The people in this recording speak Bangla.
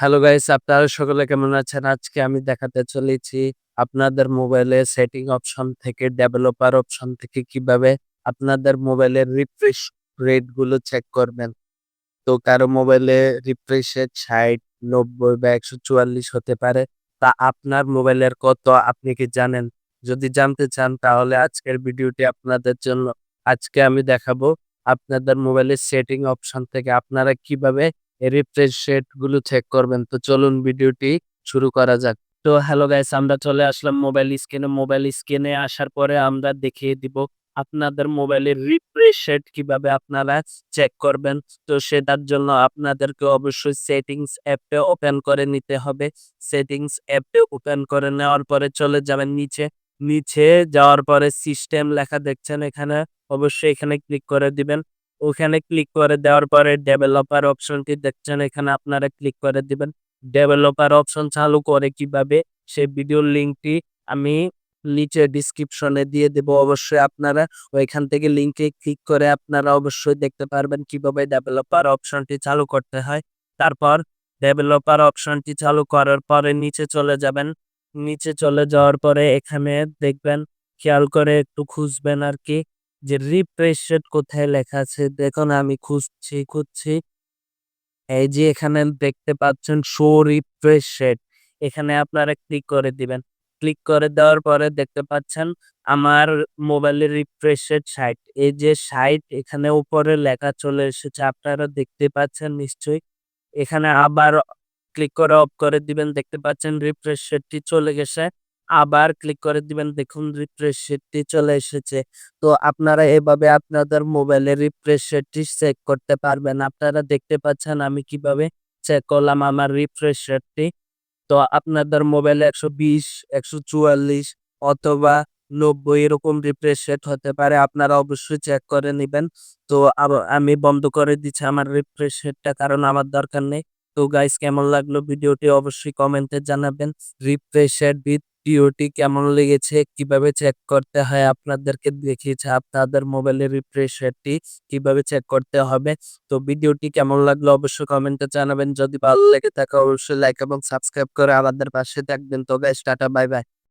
হ্যালো গাইস, আপনারা সকলে কেমন আছেন? আজকে আমি দেখাতে চলেছি আপনাদের মোবাইলে সেটিং অপশন থেকে ডেভেলপার অপশন থেকে কিভাবে আপনাদের মোবাইলের রিফ্রেশ রেট গুলো চেক করবেন। তো কারো মোবাইলে রিফ্রেশ রেট ৬০, ৯০ বা ১৪৪ হতে পারে। তা আপনার মোবাইলের কত আপনি কি জানেন? যদি জানতে চান তাহলে আজকের ভিডিওটি আপনাদের জন্য। আজকে আমি দেখাবো আপনাদের মোবাইলের সেটিং অপশন থেকে আপনারা কিভাবে রিফ্রেশ রেট গুলো চেক করবেন। তো চলুন ভিডিওটি শুরু করা যাক। তো হ্যালো গাইস, আমরা চলে আসলাম মোবাইল স্ক্রিনে। মোবাইল স্ক্রিনে আসার পরে আমরা দেখিয়ে দিব আপনাদের মোবাইলের রিফ্রেশ রেট কিভাবে আপনারা চেক করবেন। তো সেটার জন্য আপনাদেরকে অবশ্যই সেটিংস অ্যাপটা ওপেন করে নিতে হবে। সেটিংস অ্যাপটা ওপেন করে নেওয়ার পরে চলে যাবেন নিচে। নিচে যাওয়ার পরে সিস্টেম লেখা দেখছেন এখানে, অবশ্যই এখানে ক্লিক করে দিবেন। ওখানে ক্লিক করে দেওয়ার পরে ডেভেলপার অপশনটি দেখছেন এখানে আপনারা ক্লিক করে দিবেন। ডেভেলপার অপশন চালু করে কিভাবে সেই ভিডিওর লিঙ্কটি আমি নিচে ডেসক্রিপশনে দিয়ে দেব। অবশ্যই আপনারা ওইখান থেকে লিংকে ক্লিক করে আপনারা অবশ্যই দেখতে পারবেন কিভাবে ডেভেলপার অপশনটি চালু করতে হয়। তারপর ডেভেলপার অপশনটি চালু করার পরে নিচে চলে যাবেন। নিচে চলে যাওয়ার পরে এখানে দেখবেন, খেয়াল করে একটু খুঁজবেন আরকি যে রিফ্রেশ রেট কোথায় লেখা আছে। দেখুন আমি খুঁজছি। এই যে এখানে দেখতে পাচ্ছেন শো রিফ্রেশ রেট। এখানে আপনারা ক্লিক করে দিবেন। ক্লিক করে দেওয়ার পরে দেখতে পাচ্ছেন আমার মোবাইলের রিফ্রেশ রেট ৬০। এই যে ৬০ এখানে উপরে লেখা চলে এসেছে, আপনারা দেখতে পাচ্ছেন নিশ্চয়ই। এখানে আবার ক্লিক করে অফ করে দিবেন। দেখতে পাচ্ছেন রিফ্রেশ রেটটি চলে গেছে। আবার ক্লিক করে দিবেন, দেখুন রিফ্রেশ রেটটি চলে এসেছে। তো আপনারা এভাবে আপনাদের মোবাইলের রিফ্রেশ রেটটি চেক করতে পারবেন। আপনারা দেখতে পাচ্ছেন আমি কিভাবে চেক করলাম আমার রিফ্রেশ রেটটি। তো আপনাদের মোবাইলে ১২০, ১৪৪ অথবা ৯০ এরকম রিফ্রেশ রেট হতে পারে। আপনারা অবশ্যই চেক করে নিবেন। তো আমি বন্ধ করে দিচ্ছি আমার রিফ্রেশ রেটটা, কারণ আমার দরকার নেই। তো গাইস, কেমন লাগলো ভিডিওটি অবশ্যই কমেন্টে জানাবেন। রিফ্রেশ রেট ভিডিওটি কেমন লেগেছে, কিভাবে চেক করতে হয় আপনাদেরকে দেখিয়েছি আপনাদের মোবাইলের রিফ্রেশ রেটটি কিভাবে চেক করতে হবে। তো ভিডিওটি কেমন লাগলো অবশ্যই কমেন্টে জানাবেন। যদি ভালো লেগে থাকে অবশ্যই লাইক এবং সাবস্ক্রাইব করে আমাদের পাশে থাকবেন। তো গাইস, টাটা, বাই বাই।